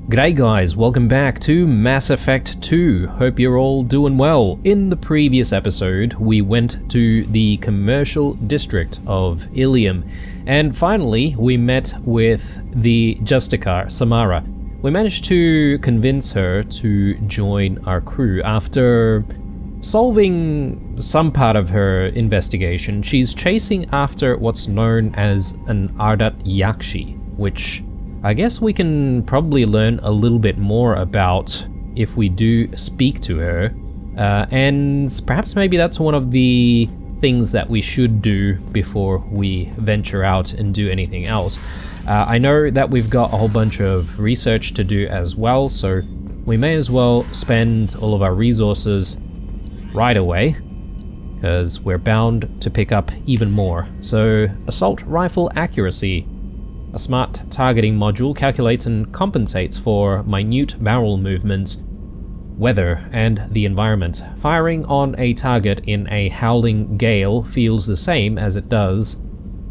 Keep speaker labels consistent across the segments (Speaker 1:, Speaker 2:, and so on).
Speaker 1: G'day guys, welcome back to Mass Effect 2. Hope you're all doing well. In the previous episode, we went to the commercial district of Ilium, and finally we met with the Justicar, Samara. We managed to convince her to join our crew after solving some part of her investigation. She's chasing after what's known as an Ardat Yakshi, which I guess we can probably learn a little bit more about if we do speak to her, and perhaps maybe that's one of the things that we should do before we venture out and do anything else. I know that we've got a whole bunch of research to do as well, so we may as well spend all of our resources right away, because we're bound to pick up even more. So, assault rifle accuracy. A smart targeting module calculates and compensates for minute barrel movements, weather, and the environment. Firing on a target in a howling gale feels the same as it does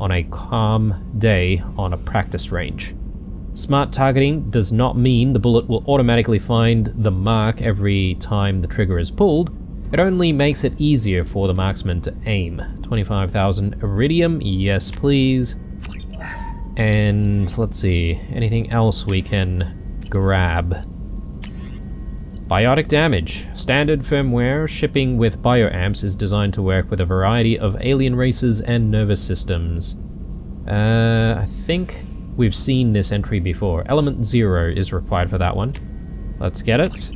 Speaker 1: on a calm day on a practice range. Smart targeting does not mean the bullet will automatically find the mark every time the trigger is pulled. It only makes it easier for the marksman to aim. 25,000 iridium, yes please. And let's see, anything else we can grab? Biotic damage. Standard firmware shipping with bioamps is designed to work with a variety of alien races and nervous systems. I think we've seen this entry before. Element 0 is required for that one. Let's get it.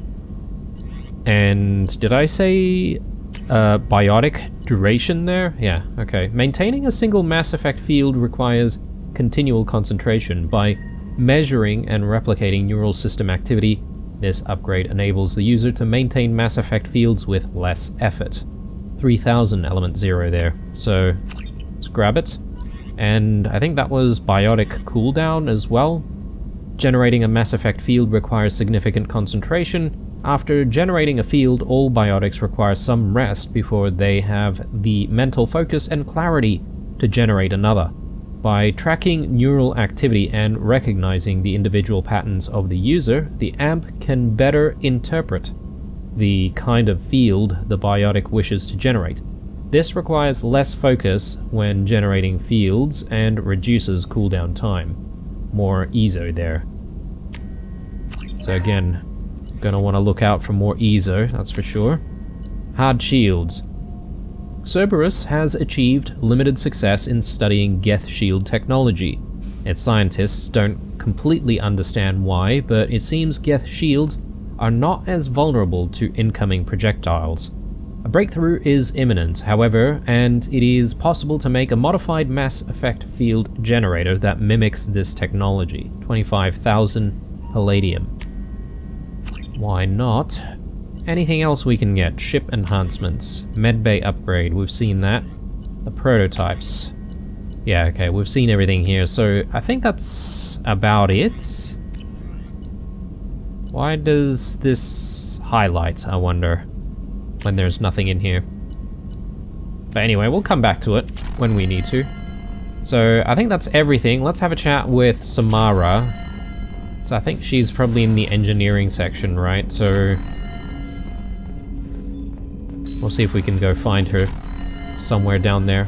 Speaker 1: And did I say biotic duration there? Yeah, okay. Maintaining a single Mass Effect field requires continual concentration. By measuring and replicating neural system activity, this upgrade enables the user to maintain Mass Effect fields with less effort. 3000 element 0 there, so let's grab it. And I think that was biotic cooldown as well. Generating a Mass Effect field requires significant concentration. After generating a field, all biotics require some rest before they have the mental focus and clarity to generate another. By tracking neural activity and recognizing the individual patterns of the user, the AMP can better interpret the kind of field the biotic wishes to generate. This requires less focus when generating fields and reduces cooldown time. More ESO there. So again, gonna want to look out for more ESO, that's for sure. Hard shields. Cerberus has achieved limited success in studying Geth shield technology. Its scientists don't completely understand why, but it seems Geth shields are not as vulnerable to incoming projectiles. A breakthrough is imminent, however, and it is possible to make a modified Mass Effect field generator that mimics this technology. 25,000 palladium. Why not? Anything else we can get? Ship enhancements. Medbay upgrade, we've seen that. The prototypes. Yeah, okay, we've seen everything here, so I think that's about it. Why does this highlight, I wonder, when there's nothing in here? But anyway, we'll come back to it when we need to. So I think that's everything. Let's have a chat with Samara. So I think she's probably in the engineering section, right? So we'll see if we can go find her somewhere down there.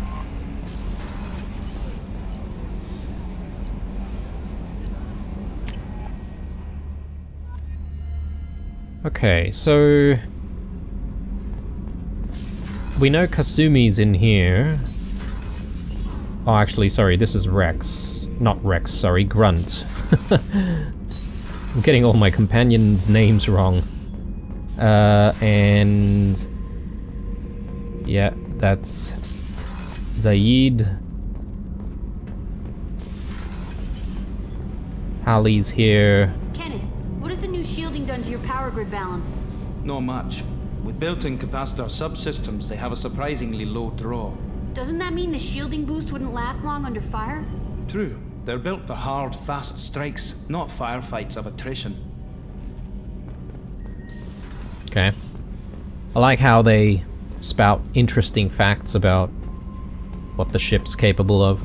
Speaker 1: Okay, so we know Kasumi's in here. Oh, actually, sorry, this is Rex. Not Rex, sorry, Grunt. I'm getting all my companions' names wrong. And yeah, that's Zaid. Hallie's here.
Speaker 2: Kenneth, what has the new shielding done to your power grid balance?
Speaker 3: Not much. With built-in capacitor subsystems, they have a surprisingly low draw.
Speaker 2: Doesn't that mean the shielding boost wouldn't last long under fire?
Speaker 3: True. They're built for hard, fast strikes, not firefights of attrition.
Speaker 1: Okay. I like how they spout interesting facts about what the ship's capable of.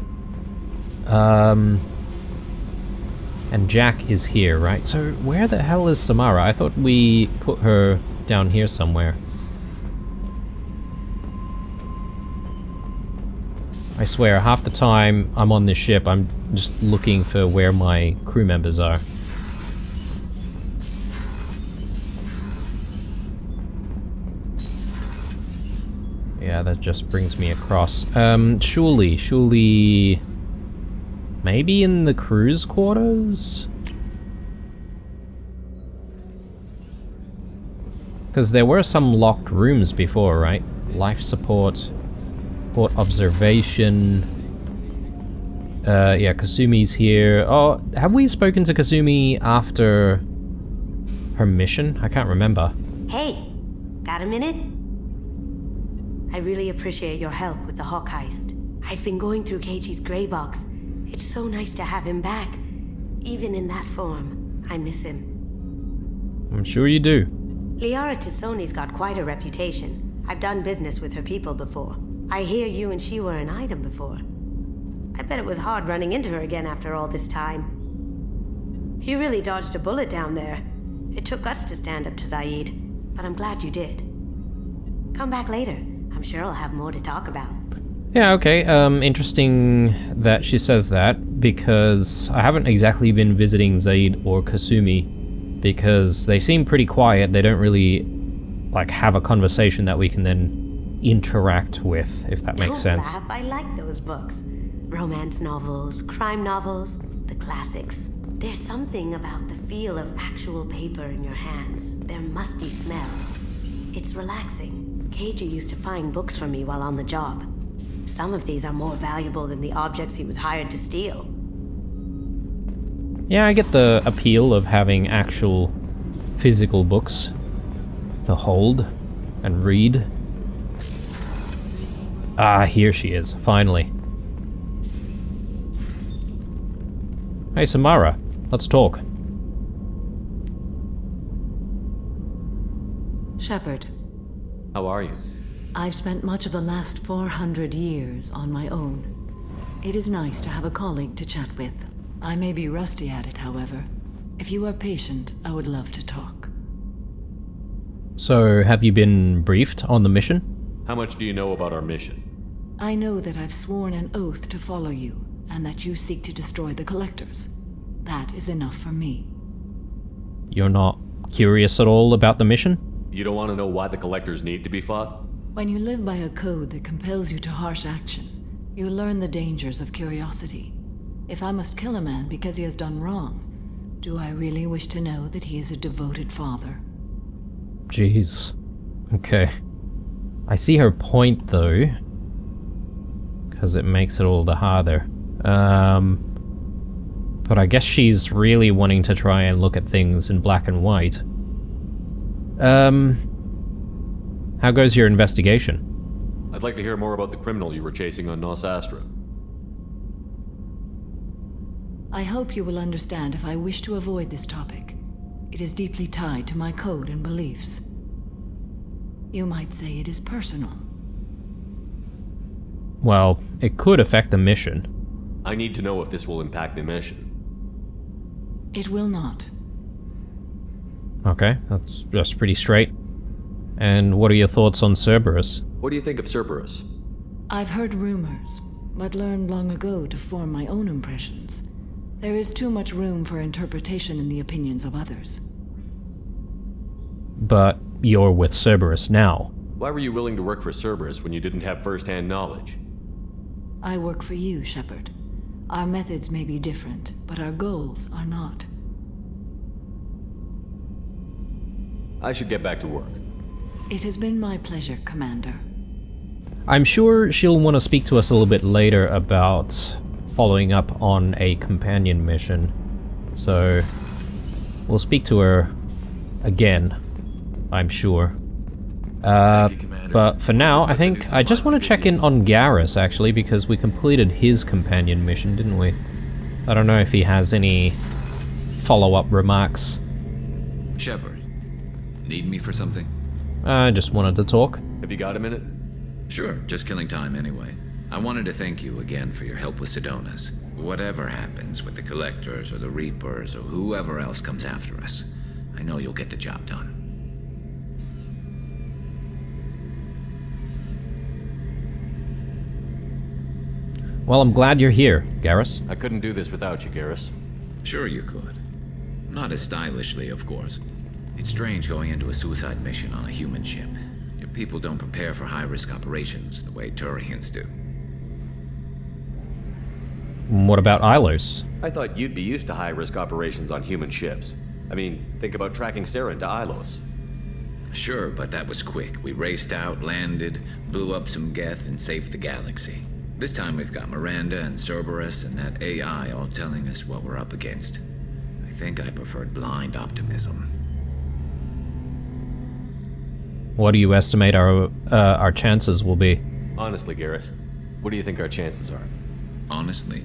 Speaker 1: And Jack is here, right? So where the hell is Samara? I thought we put her down here somewhere. I swear, half the time I'm on this ship, I'm just looking for where my crew members are. Yeah, that just brings me across. Surely... Maybe in the crew's quarters? Because there were some locked rooms before, right? Life support, port observation. Yeah, Kasumi's here. Oh, have we spoken to Kasumi after her mission? I can't remember.
Speaker 4: Hey, got a minute? I really appreciate your help with the Hawk heist. I've been going through Keiichi's gray box. It's so nice to have him back. Even in that form, I miss him.
Speaker 1: I'm sure you do.
Speaker 4: Liara Tassoni's got quite a reputation. I've done business with her people before. I hear you and she were an item before. I bet it was hard running into her again after all this time. You really dodged a bullet down there. It took guts to stand up to Zaid, but I'm glad you did. Come back later. I'm sure I'll have more to talk about.
Speaker 1: Yeah, okay, interesting that she says that, because I haven't exactly been visiting Zaid or Kasumi, because they seem pretty quiet. They don't really, like, have a conversation that we can then interact with, if that makes sense.
Speaker 4: Don't laugh, I like those books. Romance novels, crime novels, the classics. There's something about the feel of actual paper in your hands, their musty smell. It's relaxing. Keiichi used to find books for me while on the job. Some of these are more valuable than the objects he was hired to steal.
Speaker 1: Yeah, I get the appeal of having actual physical books to hold and read. Ah, here she is, finally. Hey, Samara, let's talk.
Speaker 5: Shepard.
Speaker 6: How are you?
Speaker 5: I've spent much of the last 400 years on my own. It is nice to have a colleague to chat with. I may be rusty at it, however. If you are patient, I would love to talk.
Speaker 1: So, have you been briefed on the mission?
Speaker 6: How much do you know about our mission?
Speaker 5: I know that I've sworn an oath to follow you, and that you seek to destroy the Collectors. That is enough for me.
Speaker 1: You're not curious at all about the mission?
Speaker 6: You don't want to know why the Collectors need to be fought?
Speaker 5: When you live by a code that compels you to harsh action, you learn the dangers of curiosity. If I must kill a man because he has done wrong, do I really wish to know that he is a devoted father?
Speaker 1: Jeez. Okay. I see her point, though. Because it makes it all the harder. But I guess she's really wanting to try and look at things in black and white. How goes your investigation?
Speaker 6: I'd like to hear more about the criminal you were chasing on Nos Astra.
Speaker 5: I hope you will understand if I wish to avoid this topic. It is deeply tied to my code and beliefs. You might say it is personal.
Speaker 1: Well, it could affect the mission.
Speaker 6: I need to know if this will impact the mission.
Speaker 5: It will not.
Speaker 1: Okay, that's pretty straight. And what are your thoughts on Cerberus?
Speaker 6: What do you think of Cerberus?
Speaker 5: I've heard rumors, but learned long ago to form my own impressions. There is too much room for interpretation in the opinions of others.
Speaker 1: But you're with Cerberus now.
Speaker 6: Why were you willing to work for Cerberus when you didn't have first-hand knowledge?
Speaker 5: I work for you, Shepard. Our methods may be different, but our goals are not.
Speaker 6: I should get back to work.
Speaker 5: It has been my pleasure, Commander.
Speaker 1: I'm sure she'll want to speak to us a little bit later about following up on a companion mission. So, we'll speak to her again, I'm sure. But for now, I think I just want to check in on Garrus, actually, because we completed his companion mission, didn't we? I don't know if he has any follow-up remarks.
Speaker 7: Shepard, need me for something?
Speaker 1: I just wanted to talk.
Speaker 6: Have you got a minute?
Speaker 7: Sure, just killing time anyway. I wanted to thank you again for your help with Sidonis. Whatever happens with the Collectors or the Reapers or whoever else comes after us, I know you'll get the job done.
Speaker 1: Well, I'm glad you're here, Garrus.
Speaker 6: I couldn't do this without you, Garrus.
Speaker 7: Sure you could. Not as stylishly, of course. It's strange going into a suicide mission on a human ship. Your people don't prepare for high-risk operations the way Turians do.
Speaker 1: What about Ilos?
Speaker 6: I thought you'd be used to high-risk operations on human ships. I mean, think about tracking Saren to Ilos.
Speaker 7: Sure, but that was quick. We raced out, landed, blew up some Geth, and saved the galaxy. This time we've got Miranda and Cerberus and that AI all telling us what we're up against. I think I preferred blind optimism.
Speaker 1: What do you estimate our chances will be?
Speaker 6: Honestly, Garrus, what do you think our chances are?
Speaker 7: Honestly,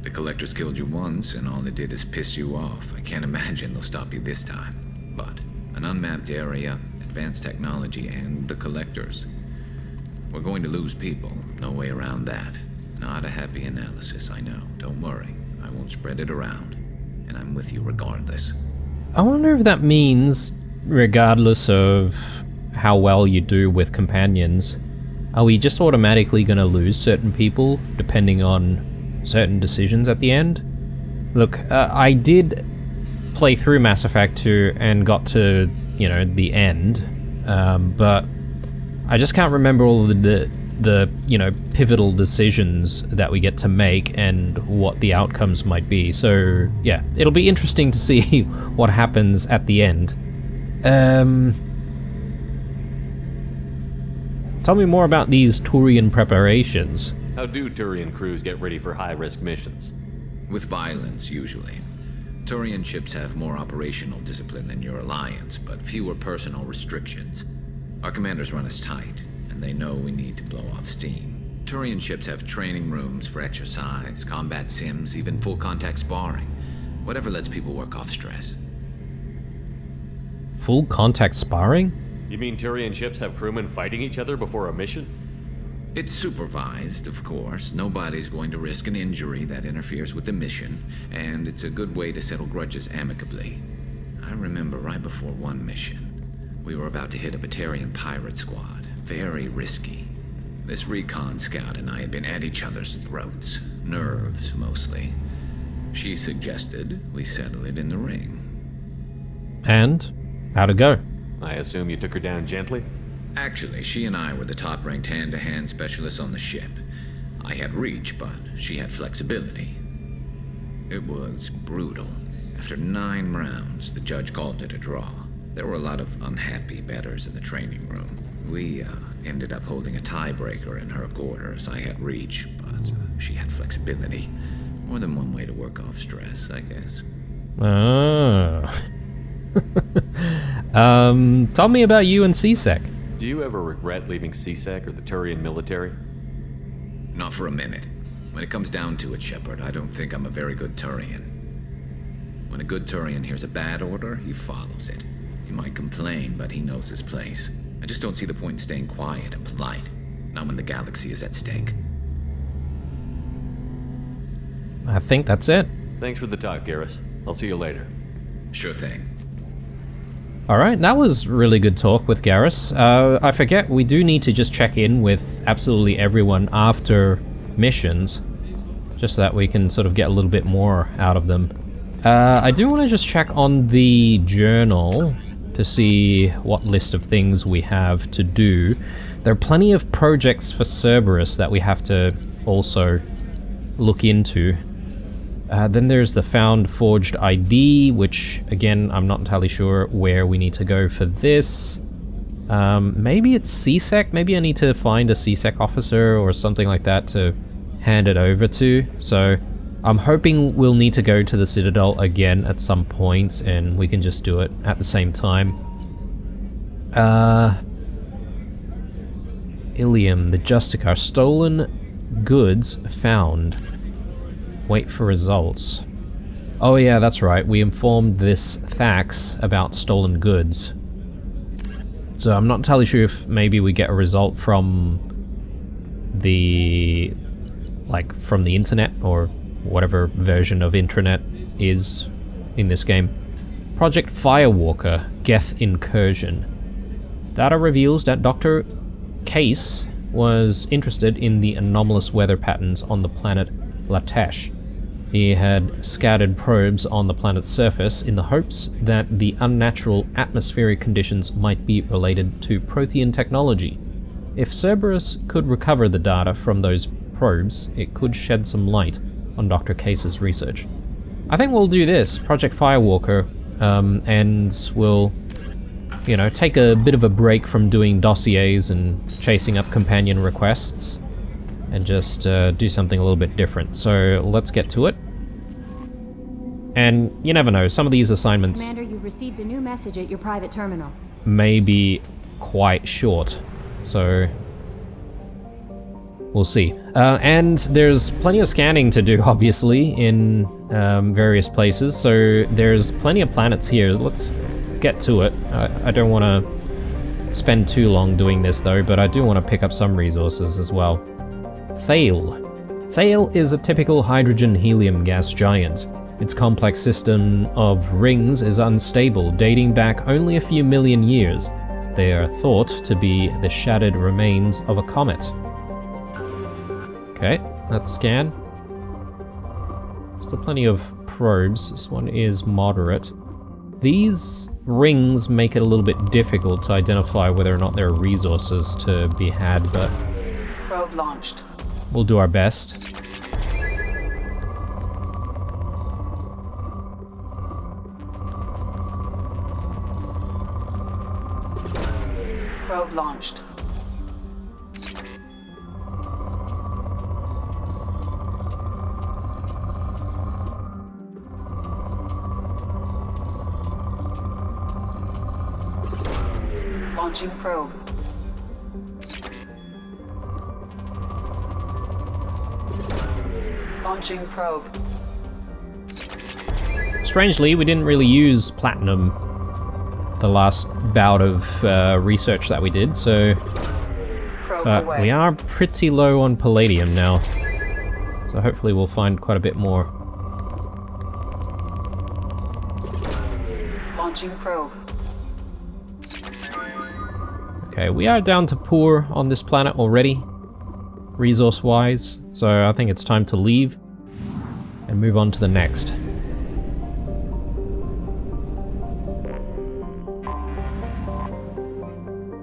Speaker 7: the Collectors killed you once, and all they did is piss you off. I can't imagine they'll stop you this time. But an unmapped area, advanced technology, and the Collectors. We're going to lose people. No way around that. Not a happy analysis, I know. Don't worry. I won't spread it around. And I'm with you regardless.
Speaker 1: I wonder if that means, regardless of how well you do with companions, are we just automatically going to lose certain people depending on certain decisions at the end? Look, I did play through Mass Effect 2 and got to, the end, but I just can't remember all of the pivotal decisions that we get to make and what the outcomes might be. So, yeah, it'll be interesting to see what happens at the end. Tell me more about these Turian preparations.
Speaker 6: How do Turian crews get ready for high-risk missions?
Speaker 7: With violence, usually. Turian ships have more operational discipline than your alliance, but fewer personal restrictions. Our commanders run us tight, and they know we need to blow off steam. Turian ships have training rooms for exercise, combat sims, even full-contact sparring. Whatever lets people work off stress.
Speaker 1: Full contact sparring?
Speaker 6: You mean Turian ships have crewmen fighting each other before a mission?
Speaker 7: It's supervised, of course. Nobody's going to risk an injury that interferes with the mission, and it's a good way to settle grudges amicably. I remember right before one mission, we were about to hit a Batarian pirate squad. Very risky. This recon scout and I had been at each other's throats. Nerves, mostly. She suggested we settle it in the ring.
Speaker 1: And? How'd it go?
Speaker 6: I assume you took her down gently?
Speaker 7: Actually, she and I were the top-ranked hand-to-hand specialists on the ship. I had reach, but she had flexibility. It was brutal. After 9 rounds, the judge called it a draw. There were a lot of unhappy bettors in the training room. We ended up holding a tiebreaker in her quarters. I had reach, but she had flexibility. More than one way to work off stress, I guess.
Speaker 1: Oh. Tell me about you and CSEC.
Speaker 6: Do you ever regret leaving CSEC or the Turian military?
Speaker 7: Not for a minute. When it comes down to it, Shepard, I don't think I'm a very good Turian. When a good Turian hears a bad order, he follows it. He might complain, but he knows his place. I just don't see the point in staying quiet and polite. Not when the galaxy is at stake.
Speaker 1: I think that's it.
Speaker 6: Thanks for the talk, Garrus. I'll see you later.
Speaker 7: Sure thing.
Speaker 1: Alright, that was really good talk with Garrus. I forget, we do need to just check in with absolutely everyone after missions, just so that we can sort of get a little bit more out of them. I do want to just check on the journal to see what list of things we have to do. There are plenty of projects for Cerberus that we have to also look into. Then there's the Found Forged ID, which, again, I'm not entirely sure where we need to go for this. Maybe it's CSEC? Maybe I need to find a CSEC officer or something like that to hand it over to. So I'm hoping we'll need to go to the Citadel again at some point, and we can just do it at the same time. Ilium, the Justicar. Stolen goods found. Wait for results. Oh yeah, that's right. We informed this Thax about stolen goods. So I'm not entirely sure if maybe we get a result from the... from the internet, or whatever version of intranet is in this game. Project Firewalker, Geth Incursion. Data reveals that Dr. Case was interested in the anomalous weather patterns on the planet Latesh. He had scattered probes on the planet's surface in the hopes that the unnatural atmospheric conditions might be related to Prothean technology. If Cerberus could recover the data from those probes, it could shed some light on Dr. Case's research. I think we'll do this, Project Firewalker, and we'll, you know, take a bit of a break from doing dossiers and chasing up companion requests, and just do something a little bit different. So let's get to it. And you never know, some of these assignments
Speaker 2: Commander, you've received a new message at your private terminal.
Speaker 1: may be quite short, so we'll see. And there's plenty of scanning to do, obviously, in various places, so there's plenty of planets here. Let's get to it. I don't want to spend too long doing this, though, but I do want to pick up some resources as well. Thale. Thale is a typical hydrogen-helium gas giant. Its complex system of rings is unstable, dating back only a few million years. They are thought to be the shattered remains of a comet. Okay, let's scan. Still plenty of probes. This one is moderate. These rings make it a little bit difficult to identify whether or not there are resources to be had, but
Speaker 5: Probe launched.
Speaker 1: we'll do our best.
Speaker 5: Probe launched. Launching probe. Launching probe.
Speaker 1: Strangely, we didn't really use platinum the last bout of research that we did, so
Speaker 5: Probe
Speaker 1: but
Speaker 5: away.
Speaker 1: we are pretty low on palladium now, so hopefully we'll find quite a bit more.
Speaker 5: Launching probe.
Speaker 1: Okay, we are down to poor on this planet already, resource-wise, so I think it's time to leave and move on to the next.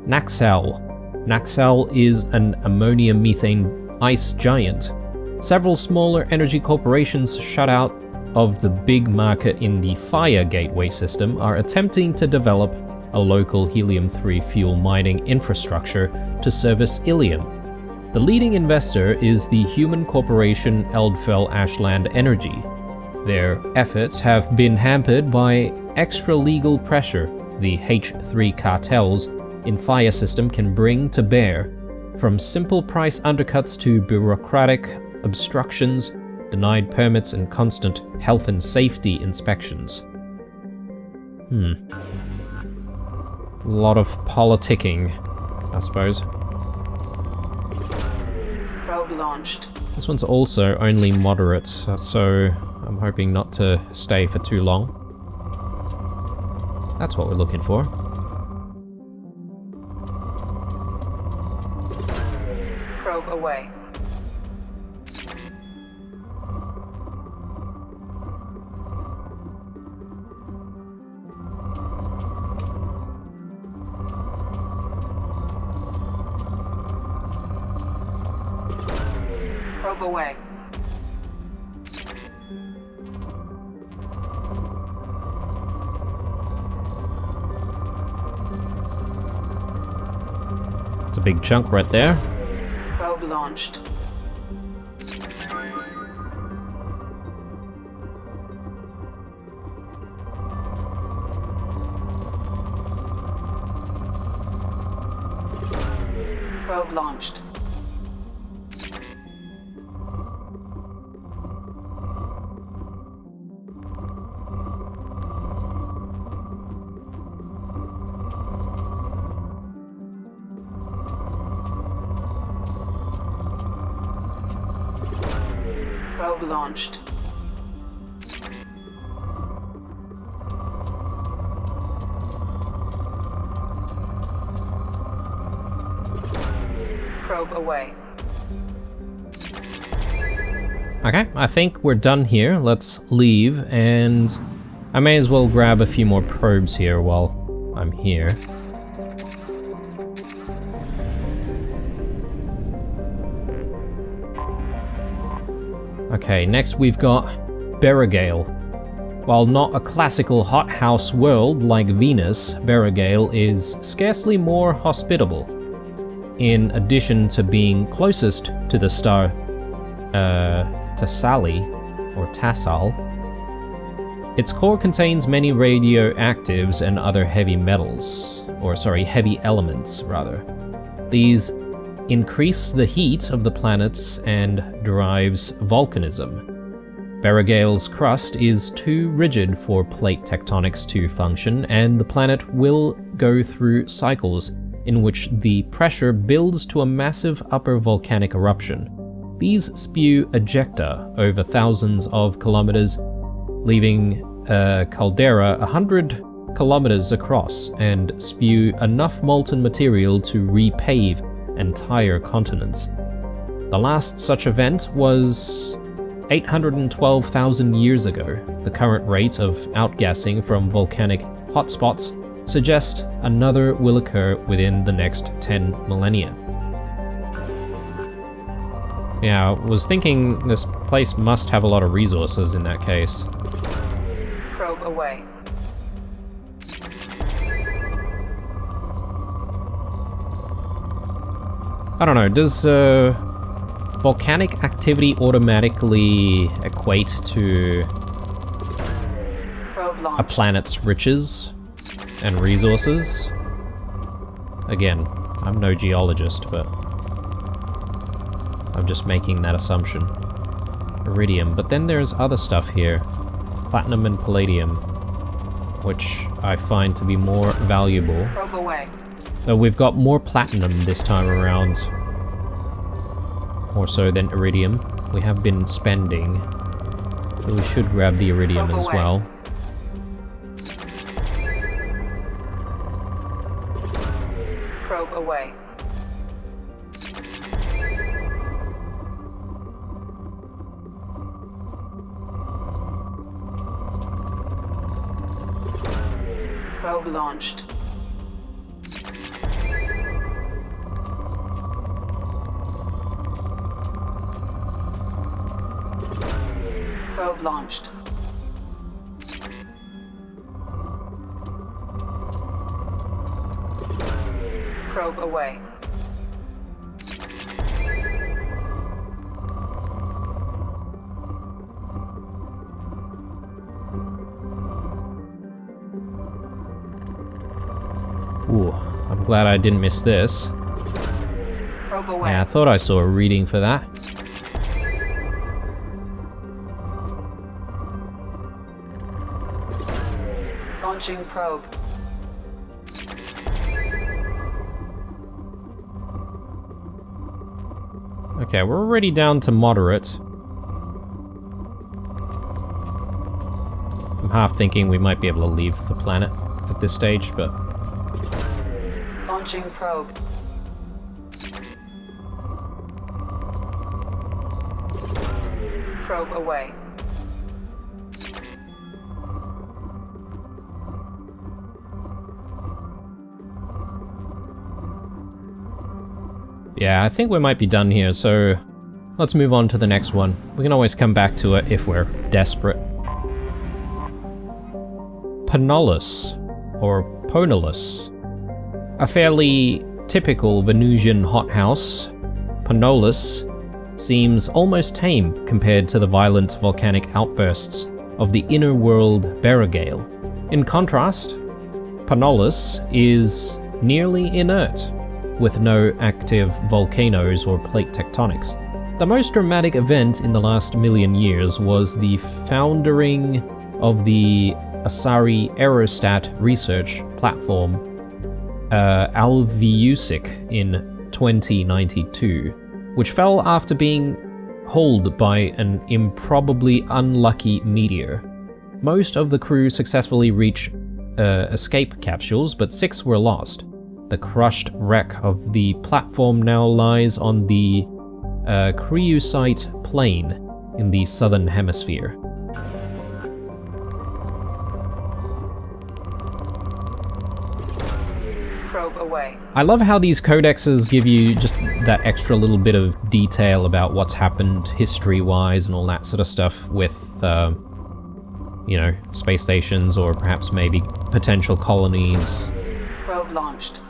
Speaker 1: Naxal. Naxal is an ammonia-methane ice giant. Several smaller energy corporations shut out of the big market in the Fire Gateway system are attempting to develop a local helium-3 fuel mining infrastructure to service Ilium. The leading investor is the human corporation Eldfell Ashland Energy. Their efforts have been hampered by extra-legal pressure the H3 cartels in Fire system can bring to bear, from simple price undercuts to bureaucratic obstructions, denied permits, and constant health and safety inspections. A lot of politicking, I suppose.
Speaker 5: Probe launched.
Speaker 1: This one's also only moderate, so I'm hoping not to stay for too long. That's what we're looking for.
Speaker 5: Probe away. Probe away.
Speaker 1: It's a big chunk right there.
Speaker 5: Probe launched. Probe launched. Probe launched. Probe away.
Speaker 1: Okay, I think we're done here. Let's leave, and I may as well grab a few more probes here while I'm here. Okay, next we've got Berrigale. While not a classical hothouse world like Venus, Berrigale is scarcely more hospitable. In addition to being closest to the star Tassal, its core contains many radioactives and other heavy heavy elements, rather. These increase the heat of the planets and drives volcanism. Berrigale's crust is too rigid for plate tectonics to function, and the planet will go through cycles in which the pressure builds to a massive upper volcanic eruption. These spew ejecta over thousands of kilometers, leaving a caldera 100 kilometers across, and spew enough molten material to repave entire continents. The last such event was 812,000 years ago. The current rate of outgassing from volcanic hotspots suggests another will occur within the next 10 millennia. Yeah, I was thinking this place must have a lot of resources in that case.
Speaker 5: Probe away.
Speaker 1: I don't know, does volcanic activity automatically equate to a planet's riches and resources? Again, I'm no geologist, but I'm just making that assumption. Iridium, but then there's other stuff here. Platinum and palladium, which I find to be more valuable.
Speaker 5: Probe away.
Speaker 1: So we've got more platinum this time around. More so than iridium. We have been spending. So we should grab the iridium as well.
Speaker 5: Probe away. Probe launched. Probe launched. Probe away.
Speaker 1: Ooh, I'm glad I didn't miss this.
Speaker 5: Probe away.
Speaker 1: Yeah, I thought I saw a reading for that.
Speaker 5: Launching probe.
Speaker 1: Okay, we're already down to moderate. I'm half thinking we might be able to leave the planet at this stage, but...
Speaker 5: Launching probe. Probe away.
Speaker 1: Yeah, I think we might be done here, so let's move on to the next one. We can always come back to it if we're desperate. Panolus, or Ponolus. A fairly typical Venusian hothouse, Panolus seems almost tame compared to the violent volcanic outbursts of the inner world Berrigale. In contrast, Panolus is nearly inert, with no active volcanoes or plate tectonics. The most dramatic event in the last million years was the foundering of the Asari Aerostat research platform, Alviusic, in 2092, which fell after being holed by an improbably unlucky meteor. Most of the crew successfully reached escape capsules, but 6 were lost. The crushed wreck of the platform now lies on the Cryosite plain in the southern hemisphere.
Speaker 8: Probe away.
Speaker 1: I love how these codexes give you just that extra little bit of detail about what's happened history-wise and all that sort of stuff with, you know, space stations or perhaps maybe potential colonies.
Speaker 8: Probe launched.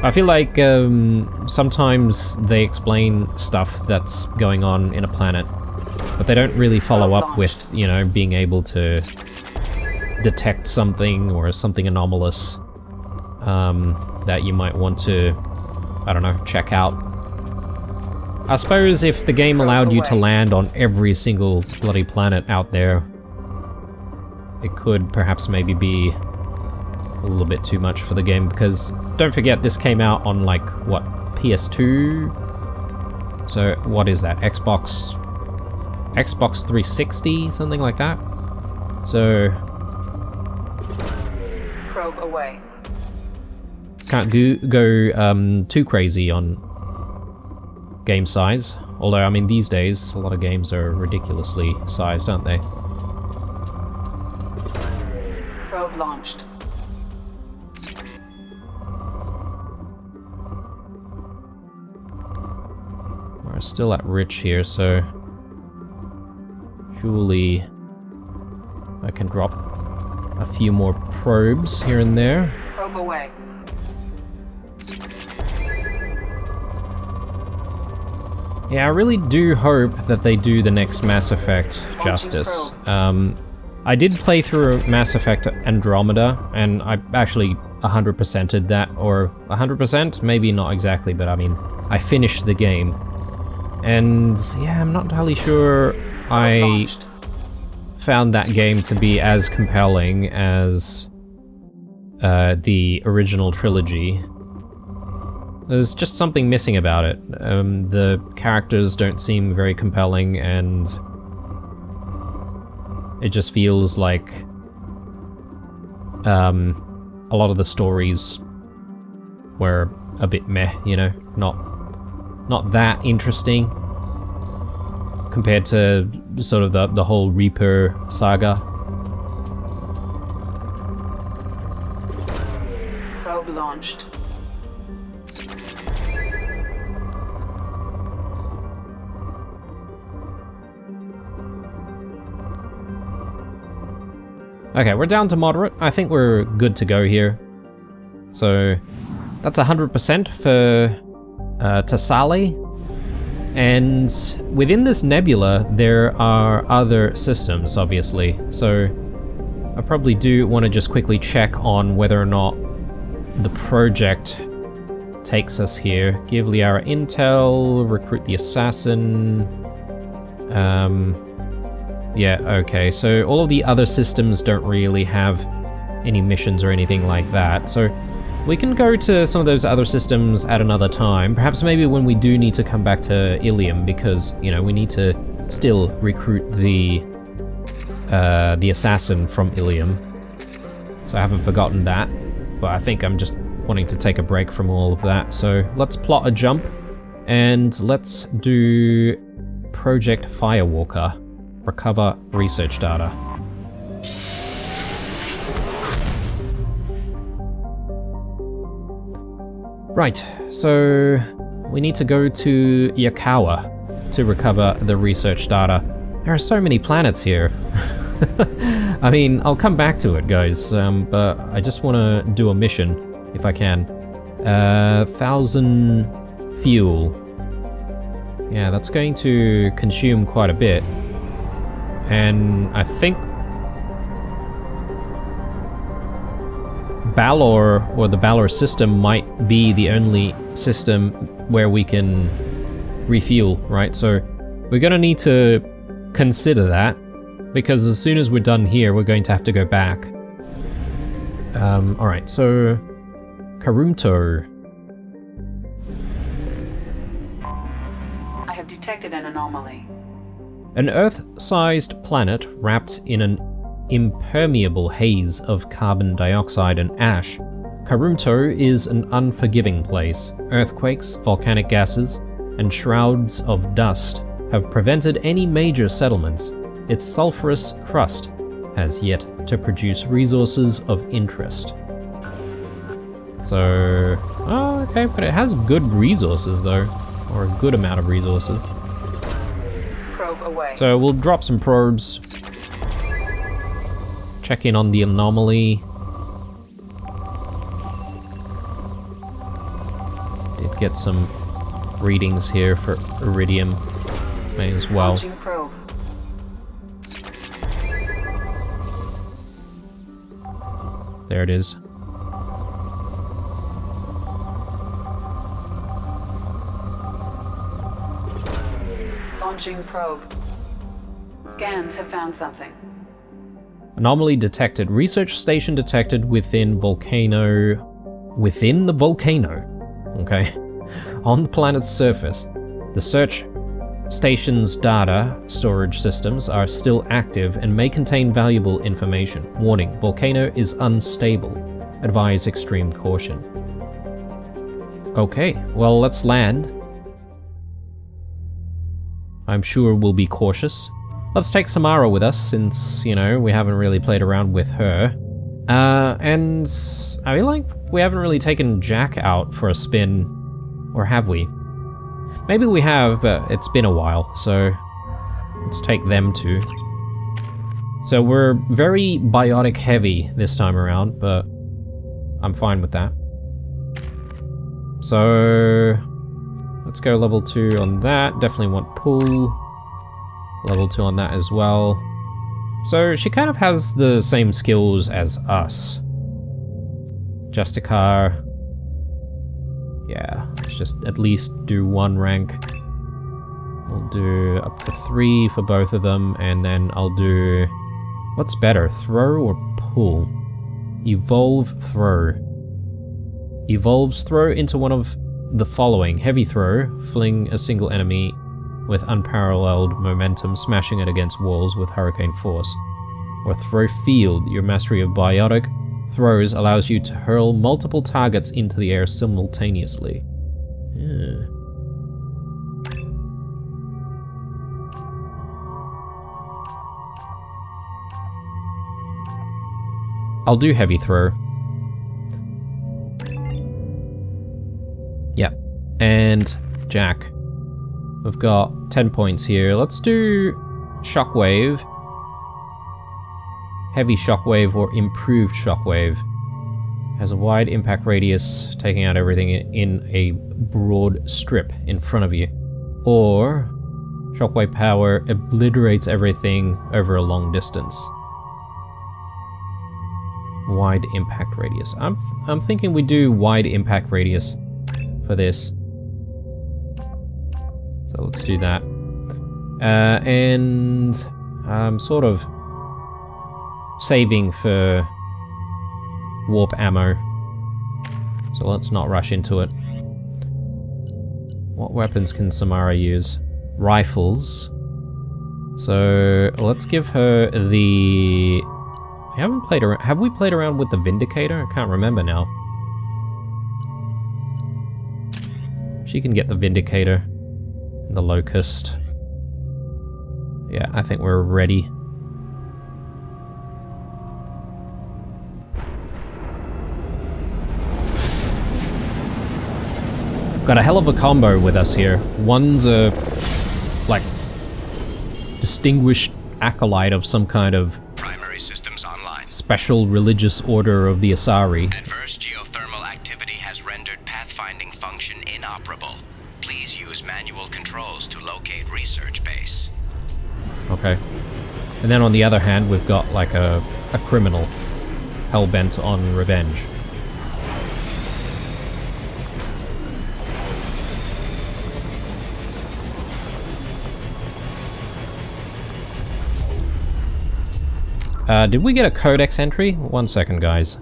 Speaker 1: I feel like sometimes they explain stuff that's going on in a planet, but they don't really follow up with, you know, being able to detect something or something anomalous that you might want to, I don't know, check out. I suppose if the game allowed you to land on every single bloody planet out there, it could perhaps maybe be a little bit too much for the game, because don't forget this came out on like, what, PS2? So what is that, Xbox 360, something like that? So
Speaker 8: Probe away.
Speaker 1: can't go too crazy on game size, although I mean these days a lot of games are ridiculously sized, aren't they?
Speaker 8: Probe launched.
Speaker 1: We're still at Rich here, so surely I can drop a few more probes here and there.
Speaker 8: Probe away.
Speaker 1: Yeah, I really do hope that they do the next Mass Effect justice. I did play through Mass Effect Andromeda, and I actually 100%ed that, or 100%? Maybe not exactly, but I mean, I finished the game. And yeah, I'm not entirely sure I found that game to be as compelling as the original trilogy. There's just something missing about it. The characters don't seem very compelling, and it just feels like a lot of the stories were a bit meh, you know, not that interesting compared to sort of the whole Reaper saga.
Speaker 8: Probe launched.
Speaker 1: Okay, we're down to moderate. I think we're good to go here. So that's 100% for Tassali. And within this nebula, there are other systems, obviously. So I probably do want to just quickly check on whether or not the project takes us here. Give Liara intel, recruit the assassin. Yeah, okay, so all of the other systems don't really have any missions or anything like that. So we can go to some of those other systems at another time. Perhaps maybe when we do need to come back to Ilium, because, you know, we need to still recruit the assassin from Ilium. So I haven't forgotten that, but I think I'm just wanting to take a break from all of that. So let's plot a jump, and let's do Project Firewalker. Recover research data. Right, so we need to go to Yakawa to recover the research data. There are so many planets here. I mean, I'll come back to it, guys, but I just want to do a mission, if I can. 1,000 fuel. Yeah, that's going to consume quite a bit. And I think Balor, or the Balor system, might be the only system where we can refuel, right? So we're gonna need to consider that, because as soon as we're done here, we're going to have to go back. Alright, so Karumto.
Speaker 8: I have detected an anomaly.
Speaker 1: An Earth-sized planet wrapped in an impermeable haze of carbon dioxide and ash Karumto is an unforgiving place. Earthquakes, volcanic gases, and shrouds of dust have prevented any major settlements. Its sulfurous crust has yet to produce resources of interest. So, oh, okay, but it has good resources though, or a good amount of resources.
Speaker 8: Probe away.
Speaker 1: So we'll drop some probes, check in on the anomaly. Did get some readings here for iridium, may as well.
Speaker 8: Launching probe.
Speaker 1: There it is.
Speaker 8: Launching probe. Scans have found something.
Speaker 1: Anomaly detected. Research station detected within volcano. Within the volcano. Okay. On the planet's surface. The search station's data storage systems are still active and may contain valuable information. Warning: volcano is unstable. Advise extreme caution. Okay, well, let's land. I'm sure we'll be cautious. Let's take Samara with us, since, you know, we haven't really played around with her. And I feel like we haven't really taken Jack out for a spin, or have we? Maybe we have, but it's been a while, so let's take them too. So we're very biotic heavy this time around, but I'm fine with that. So let's go level 2 on that. Definitely want pull. Level 2 on that as well. So she kind of has the same skills as us. Justicar. Yeah, let's just at least do 1 rank. We'll do up to 3 for both of them, and then I'll do... What's better, throw or pull? Evolve throw. Evolves throw into one of the following. Heavy throw, fling a single enemy with unparalleled momentum, smashing it against walls with hurricane force. Or throw field, your mastery of biotic throws allows you to hurl multiple targets into the air simultaneously. Yeah. I'll do heavy throw. Yep. And Jack. We've got 10 points here. Let's do shockwave. Heavy shockwave or improved shockwave. Has a wide impact radius, taking out everything in a broad strip in front of you. Or shockwave power obliterates everything over a long distance. Wide impact radius. I'm thinking we do wide impact radius for this. So let's do that. And I'm sort of saving for warp ammo. So let's not rush into it. What weapons can Samara use? Rifles. So let's give her the... I haven't played around... Have we played around with the Vindicator? I can't remember now. She can get the Vindicator. The Locust. Yeah, I think we're ready. Got a hell of a combo with us here. One's a, like, distinguished acolyte of some kind of
Speaker 9: primary systems online.
Speaker 1: Special religious order of the Asari.
Speaker 9: Adverse geothermal activity has rendered pathfinding function inoperable. Please use manual controls to locate research base.
Speaker 1: Okay. And then on the other hand, we've got like a criminal hell-bent on revenge. Did we get a codex entry? 1 second, guys.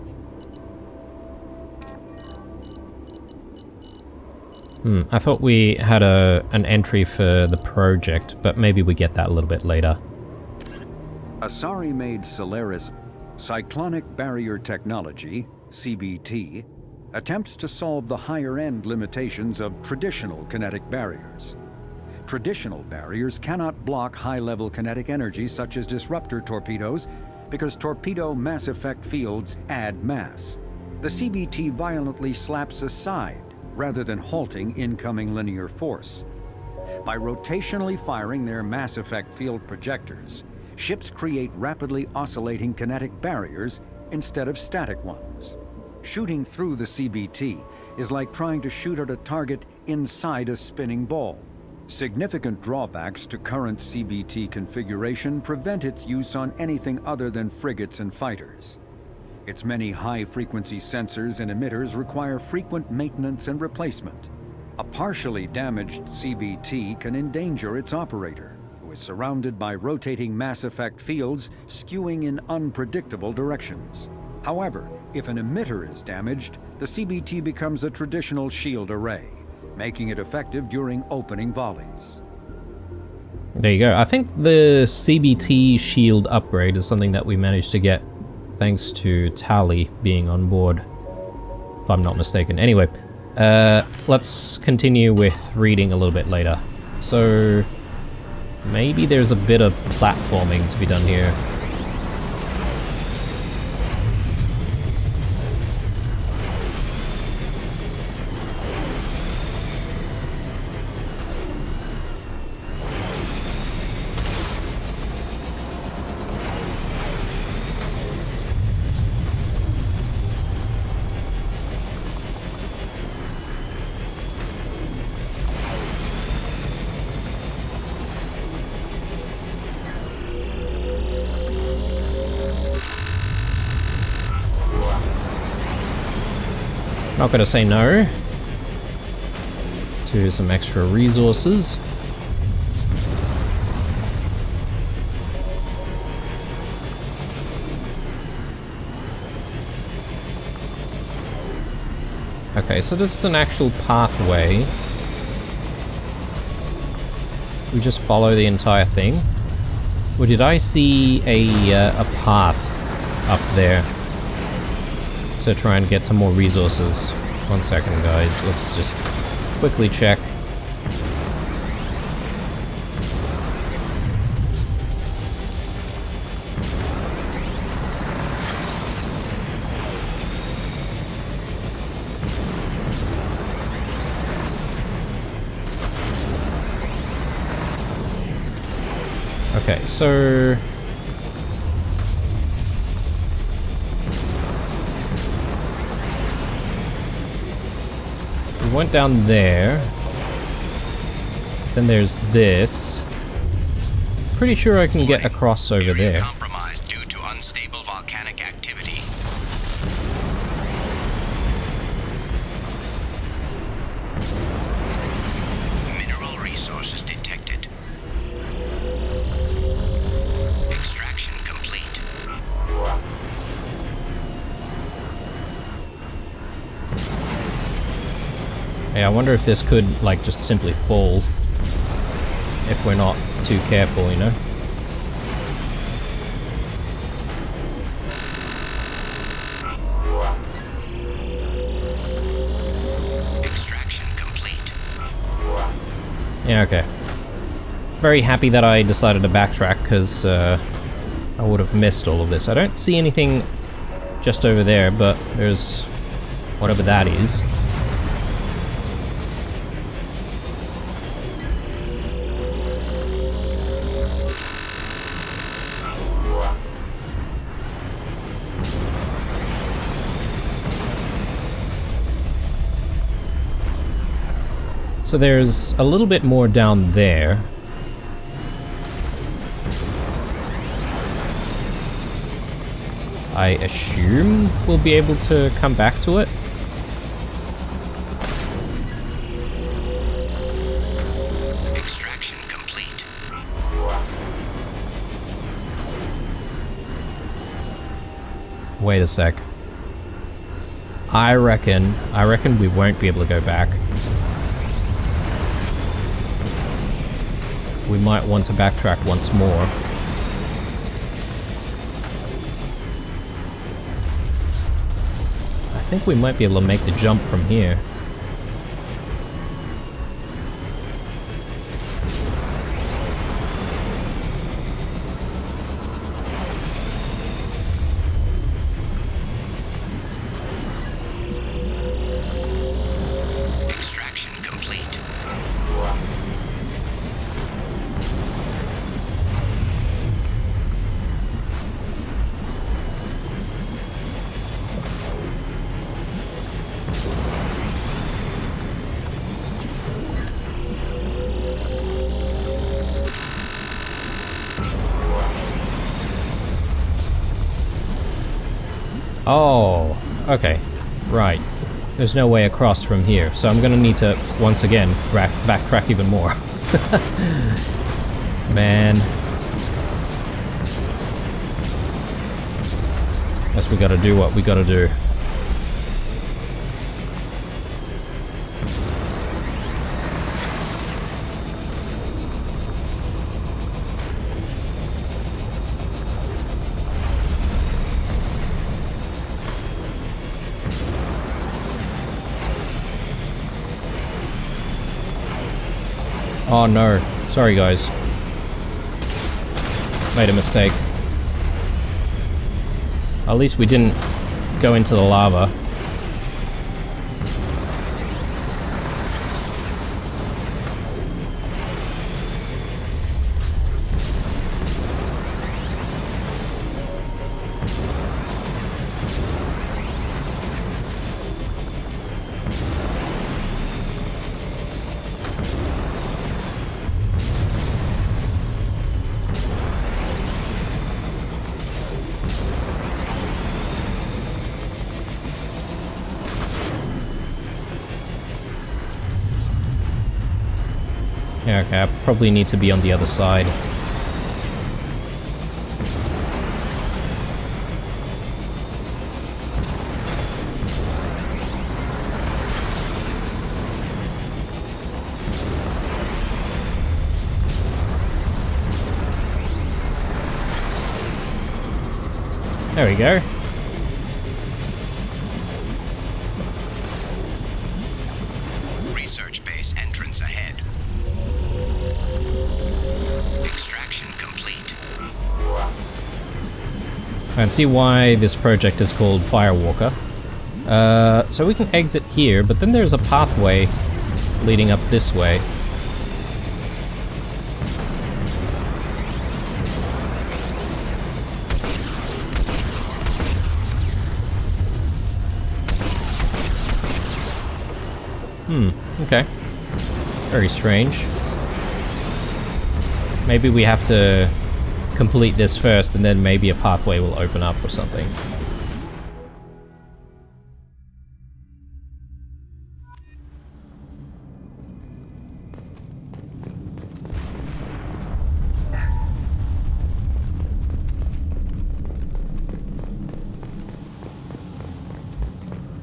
Speaker 1: I thought we had an entry for the project, but maybe we get that a little bit later.
Speaker 10: Asari-made Solaris Cyclonic Barrier Technology, CBT, attempts to solve the higher-end limitations of traditional kinetic barriers. Traditional barriers cannot block high-level kinetic energy such as disruptor torpedoes because torpedo mass effect fields add mass. The CBT violently slaps aside rather than halting incoming linear force. By rotationally firing their mass effect field projectors, ships create rapidly oscillating kinetic barriers instead of static ones. Shooting through the CBT is like trying to shoot at a target inside a spinning ball. Significant drawbacks to current CBT configuration prevent its use on anything other than frigates and fighters. Its many high-frequency sensors and emitters require frequent maintenance and replacement. A partially damaged CBT can endanger its operator, who is surrounded by rotating mass effect fields skewing in unpredictable directions. However, if an emitter is damaged, the CBT becomes a traditional shield array, making it effective during opening volleys.
Speaker 1: There you go. I think the CBT shield upgrade is something that we managed to get thanks to Tally being on board, if I'm not mistaken. Anyway, let's continue with reading a little bit later. So, maybe there's a bit of platforming to be done here. Not gonna say no to some extra resources. Okay, so this is an actual pathway. We just follow the entire thing. Or did I see a path up there to try and get some more resources? One second, guys. Let's just quickly check. Okay, so we went down there. Then there's this. Pretty sure I can get across over there.
Speaker 9: Compromised due to unstable volcanic activity. Mineral resources detected. Extraction complete.
Speaker 1: Hey, I wonder if this could, like, just simply fall if we're not too careful, you know?
Speaker 9: Extraction complete.
Speaker 1: Yeah, okay. Very happy that I decided to backtrack, because I would have missed all of this. I don't see anything just over there, but there's whatever that is. So there's a little bit more down there. I assume we'll be able to come back to it.
Speaker 9: Extraction complete.
Speaker 1: Wait a sec. I reckon we won't be able to go back. We might want to backtrack once more. I think we might be able to make the jump from here.
Speaker 9: Extraction complete.
Speaker 1: Oh, okay. Right. There's no way across from here, so I'm gonna need to, once again, backtrack even more. Man. Guess we gotta do what we gotta do. Oh no. Sorry guys. Made a mistake. At least we didn't go into the lava. Yeah, okay, I probably need to be on the other side. There we go.
Speaker 9: Research base entrance ahead. Extraction complete.
Speaker 1: I can see why this project is called Firewalker. So we can exit here, but then there's a pathway leading up this way. Okay. Very strange. Maybe we have to complete this first and then maybe a pathway will open up or something.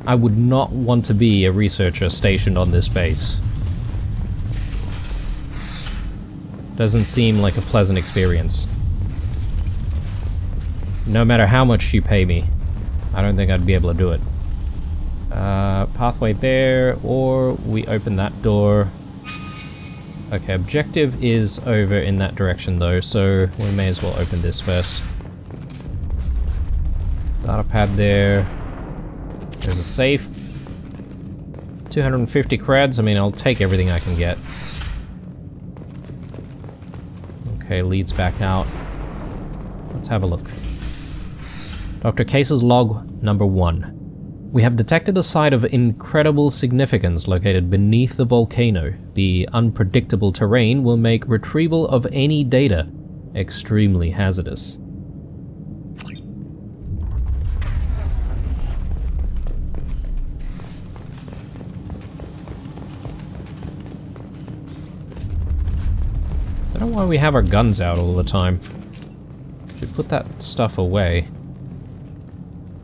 Speaker 1: I would not want to be a researcher stationed on this base. Doesn't seem like a pleasant experience. No matter how much you pay me, I don't think I'd be able to do it. Pathway there, or we open that door. Okay, objective is over in that direction though, so we may as well open this first. Data pad there. There's a safe. 250 creds, I mean, I'll take everything I can get. Okay, leads back out. Let's have a look. Dr. Case's log number 1. We have detected a site of incredible significance located beneath the volcano. The unpredictable terrain will make retrieval of any data extremely hazardous. I don't know why we have our guns out all the time. Should put that stuff away.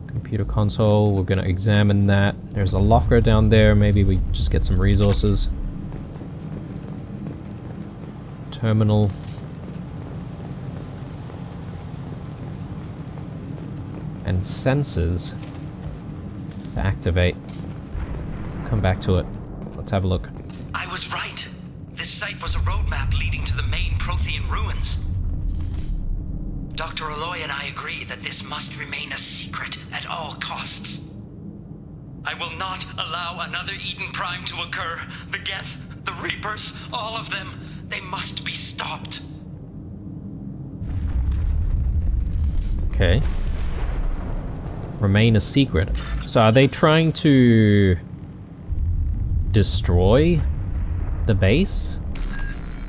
Speaker 1: Computer console, we're gonna examine that. There's a locker down there, maybe we just get some resources. Terminal. And sensors. to activate. Come back to it. Let's have a look.
Speaker 11: I was right. This site was a roadmap leading to the main Prothean ruins. Dr. Aloy and I agree that this must remain a secret at all costs. I will not allow another Eden Prime to occur. The Geth, the Reapers, all of them, they must be stopped.
Speaker 1: Okay. Remain a secret. So are they trying to destroy the base?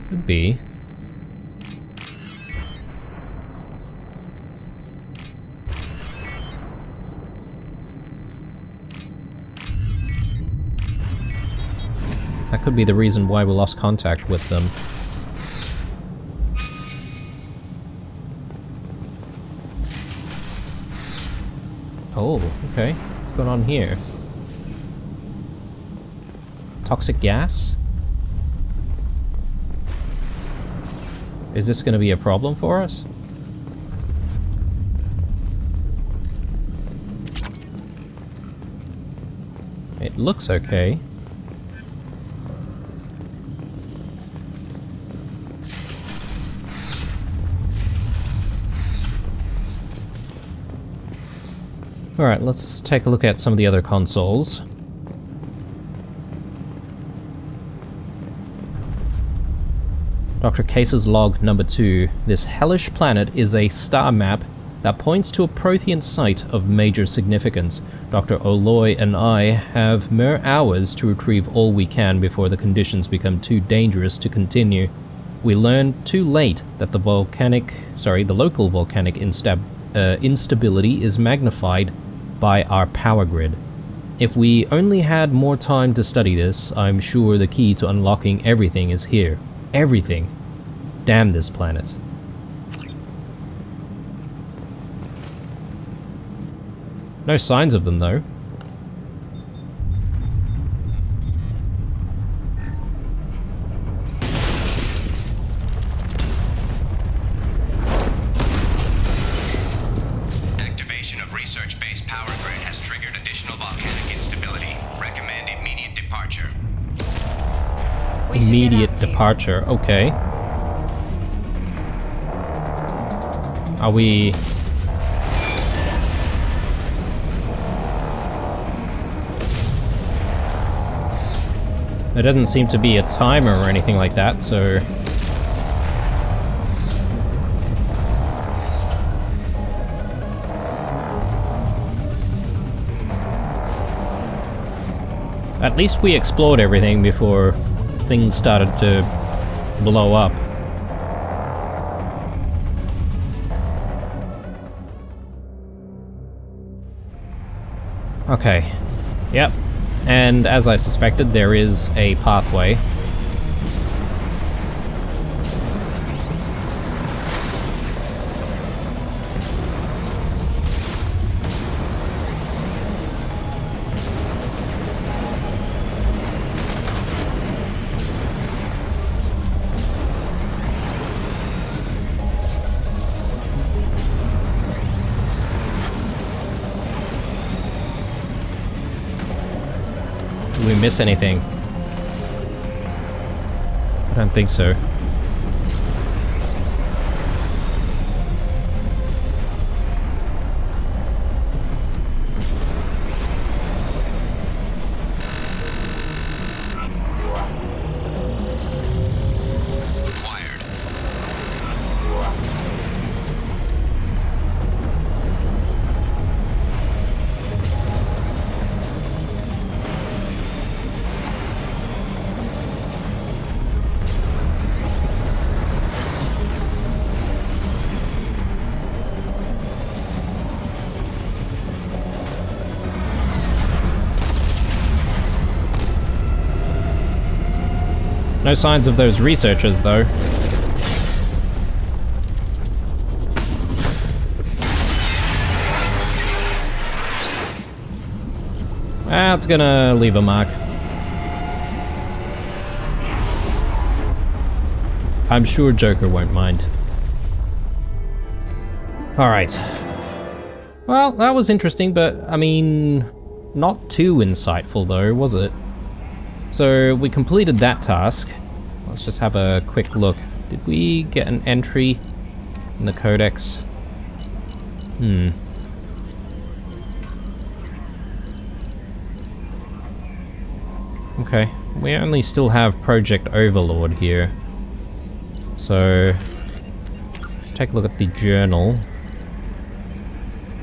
Speaker 1: Could be. That could be the reason why we lost contact with them. Oh, okay. What's going on here? Toxic gas? Is this going to be a problem for us? It looks okay. Alright, let's take a look at some of the other consoles. Dr. Case's log number 2. This hellish planet is a star map that points to a Prothean site of major significance. Dr. Aloy and I have mere hours to retrieve all we can before the conditions become too dangerous to continue. We learned too late that the local volcanic instability is magnified by our power grid. If we only had more time to study this, I'm sure the key to unlocking everything is here. Everything. Damn this planet. No signs of them, though.
Speaker 9: Activation of research-based power grid has triggered additional volcanic instability. Recommend immediate departure.
Speaker 1: Immediate departure, okay. Are we... There doesn't seem to be a timer or anything like that, so... At least we explored everything before things started to blow up. Okay. Yep. And as I suspected, there is a pathway. Did we miss anything? I don't think so. No signs of those researchers, though. That's gonna leave a mark. I'm sure Joker won't mind. Alright. Well, that was interesting, but, I mean... Not too insightful though, was it? So we completed that task. Let's just have a quick look. Did we get an entry in the codex? Okay, we only still have Project Overlord here. So let's take a look at the journal.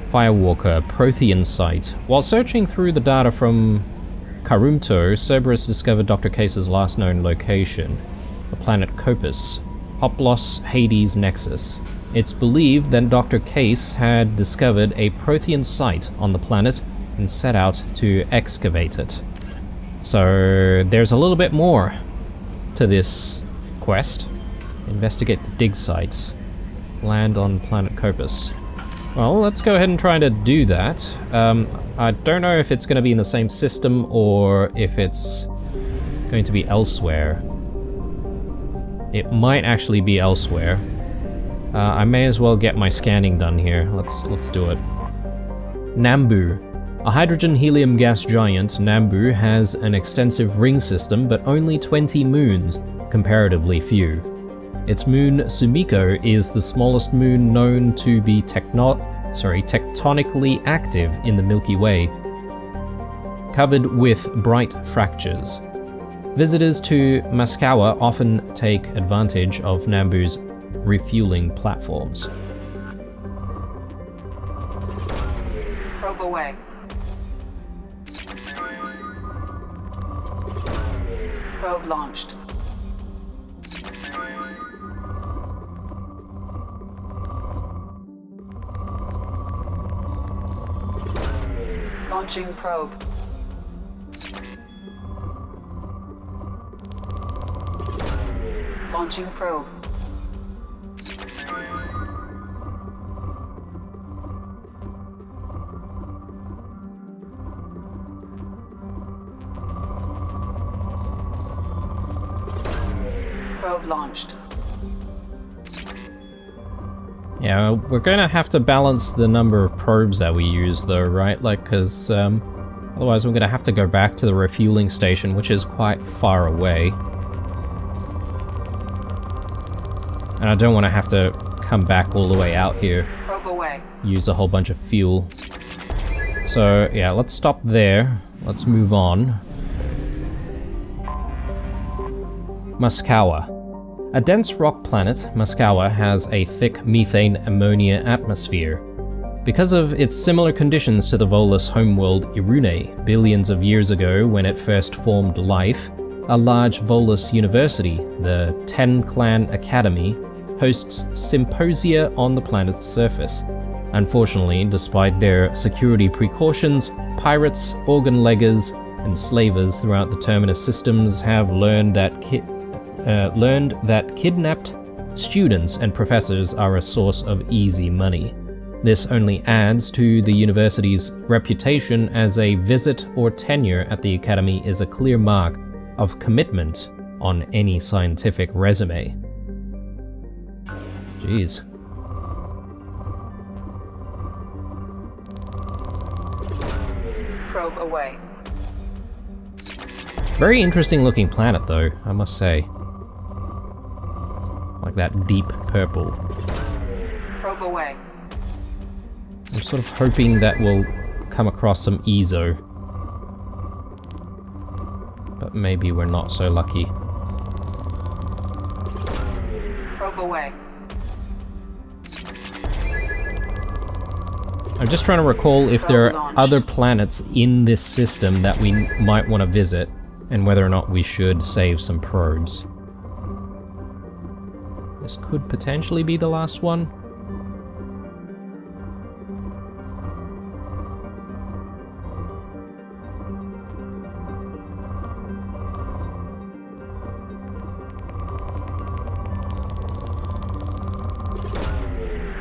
Speaker 1: Firewalker, Prothean site. While searching through the data from Karumto, Cerberus discovered Dr. Case's last known location, the planet Copus, Hoplos Hades Nexus. It's believed that Dr. Case had discovered a Prothean site on the planet and set out to excavate it. So there's a little bit more to this quest. Investigate the dig site. Land on planet Copus. Well, let's go ahead and try to do that. I don't know if it's going to be in the same system or if it's going to be elsewhere. It might actually be elsewhere. I may as well get my scanning done here. Let's do it. Nambu. A hydrogen-helium gas giant, Nambu has an extensive ring system, but only 20 moons, comparatively few. Its moon, Sumiko, is the smallest moon known to be tectonically active in the Milky Way, covered with bright fractures. Visitors to Maskawa often take advantage of Nambu's refueling platforms.
Speaker 8: Probe away. Probe launched. Launching probe. Launching probe. Probe launched.
Speaker 1: Yeah, we're gonna have to balance the number of probes that we use though, right? Like, because otherwise we're gonna have to go back to the refueling station, which is quite far away. And I don't want to have to come back all the way out here.
Speaker 8: Probe away.
Speaker 1: Use a whole bunch of fuel. So, yeah, let's stop there. Let's move on. Maskawa. A dense rock planet, Maskawa has a thick methane ammonia atmosphere. Because of its similar conditions to the Volus homeworld Irune, billions of years ago when it first formed life, a large Volus university, the Ten Clan Academy, hosts symposia on the planet's surface. Unfortunately, despite their security precautions, pirates, organ-leggers, and slavers throughout the Terminus systems have learned that kidnapped students and professors are a source of easy money. This only adds to the university's reputation, as a visit or tenure at the academy is a clear mark of commitment on any scientific resume. Jeez.
Speaker 8: Probe away.
Speaker 1: Very interesting looking planet though, I must say. Like that deep purple.
Speaker 8: Probe away.
Speaker 1: I'm sort of hoping that we'll come across some Ezo. But maybe we're not so lucky.
Speaker 8: Probe away.
Speaker 1: I'm just trying to recall if there are other planets in this system that we might want to visit, and whether or not we should save some probes. This could potentially be the last one.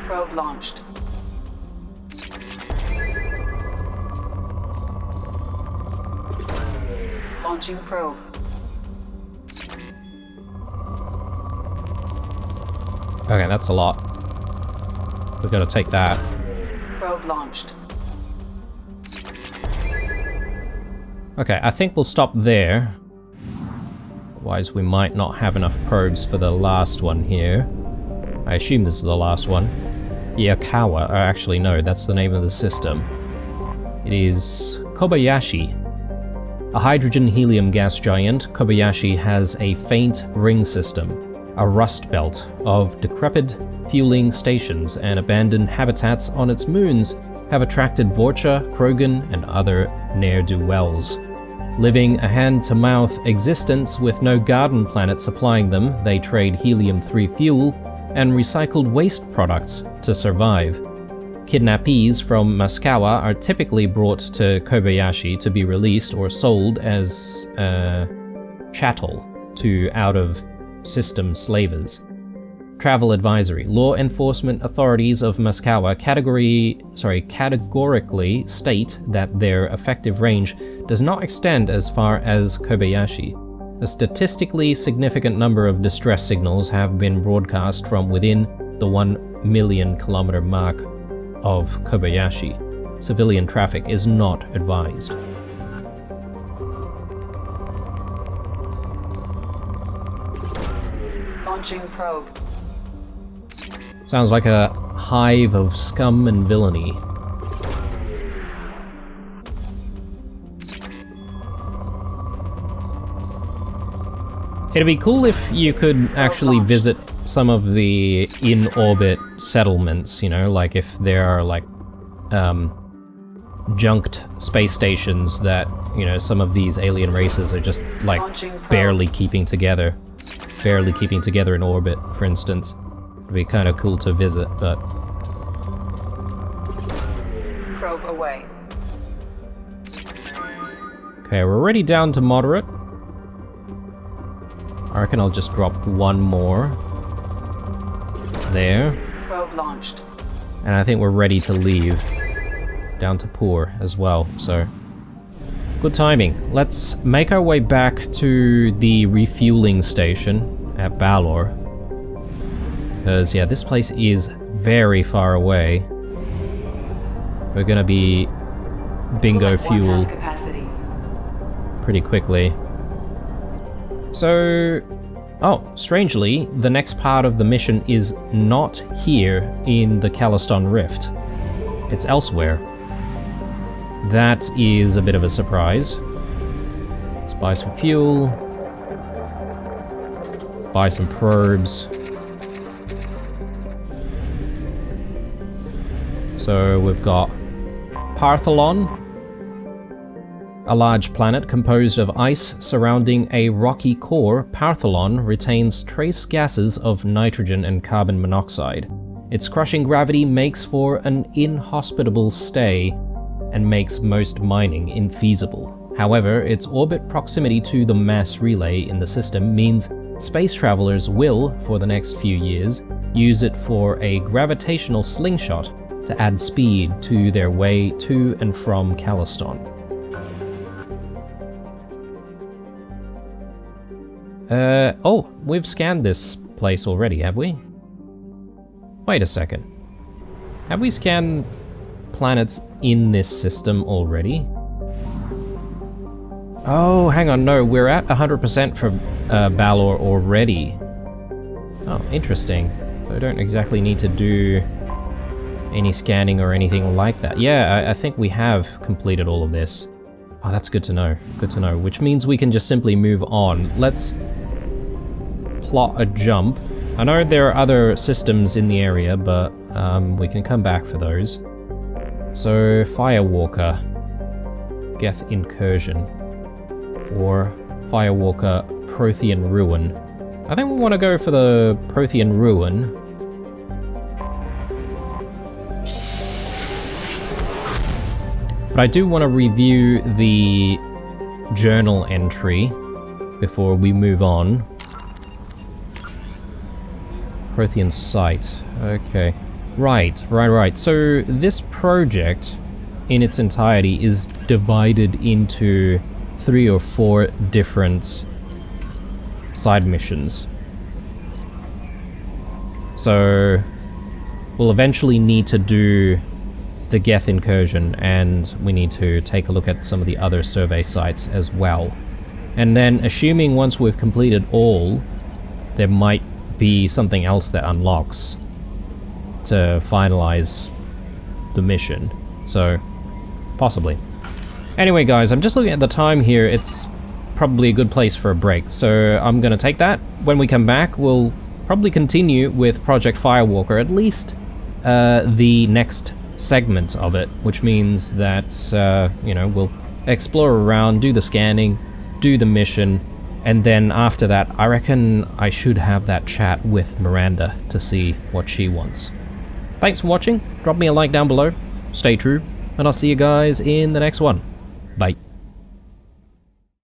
Speaker 8: Probe launched. Launching probe.
Speaker 1: Okay, that's a lot. We've got to take that.
Speaker 8: Probe launched.
Speaker 1: Okay, I think we'll stop there. Otherwise we might not have enough probes for the last one here. I assume this is the last one. Yakawa, actually no, that's the name of the system. It is Kobayashi. A hydrogen-helium gas giant, Kobayashi has a faint ring system, a rust belt of decrepit fueling stations and abandoned habitats on its moons have attracted Vorcha, Krogan, and other ne'er-do-wells. Living a hand-to-mouth existence with no garden planet supplying them, they trade helium-3 fuel and recycled waste products to survive. Kidnappees from Moscow are typically brought to Kobayashi to be released or sold as chattel to out-of-system slavers. Travel advisory. Law enforcement authorities of Moscow categorically state that their effective range does not extend as far as Kobayashi. A statistically significant number of distress signals have been broadcast from within the 1 million kilometer mark of Kobayashi. Civilian traffic is not advised.
Speaker 8: Launching probe.
Speaker 1: Sounds like a hive of scum and villainy. It'd be cool if you could actually visit some of the in-orbit settlements, you know, like if there are like junked space stations that, you know, some of these alien races are just like barely keeping together in orbit, for instance. It'd be kind of cool to visit, but...
Speaker 8: Probe away.
Speaker 1: Okay, we're already down to moderate. I reckon I'll just drop one more. There.
Speaker 8: Probe launched.
Speaker 1: And I think we're ready to leave. Down to poor as well, so... Good timing. Let's make our way back to the refueling station at Balor. Because, yeah, this place is very far away. We're gonna be bingo fueled pretty quickly. So... Oh, strangely, the next part of the mission is not here in the Calliston Rift. It's elsewhere. That is a bit of a surprise. Let's buy some fuel. Buy some probes. So we've got Partholon, a large planet composed of ice surrounding a rocky core. Partholon retains trace gases of nitrogen and carbon monoxide. Its crushing gravity makes for an inhospitable stay and makes most mining infeasible. However, its orbit proximity to the mass relay in the system means space travelers will, for the next few years, use it for a gravitational slingshot to add speed to their way to and from Calliston. Oh, we've scanned this place already, have we? Wait a second. Have we scanned planets in this system already? Oh, hang on, no, we're at 100% for Balor already. Oh, interesting. So I don't exactly need to do any scanning or anything like that. Yeah, I think we have completed all of this. Oh, that's good to know. Good to know. Which means we can just simply move on. Let's plot a jump. I know there are other systems in the area, but we can come back for those. So, Firewalker, Geth Incursion, or Firewalker Prothean Ruin. I think we want to go for the Prothean Ruin. But I do want to review the journal entry before we move on. Prothean Site. Okay. Right. So this project in its entirety is divided into 3 or 4 different side missions. So we'll eventually need to do the Geth incursion, and we need to take a look at some of the other survey sites as well. And then, assuming once we've completed all, there might be something else that unlocks to finalize the mission. So, possibly. Anyway guys, I'm just looking at the time here. It's probably a good place for a break, so I'm gonna take that. When we come back, we'll probably continue with Project Firewalker, at least the next segment of it, which means that, you know, we'll explore around, do the scanning, do the mission, and then after that, I reckon I should have that chat with Miranda to see what she wants. Thanks for watching, drop me a like down below, stay true, and I'll see you guys in the next one. Bye.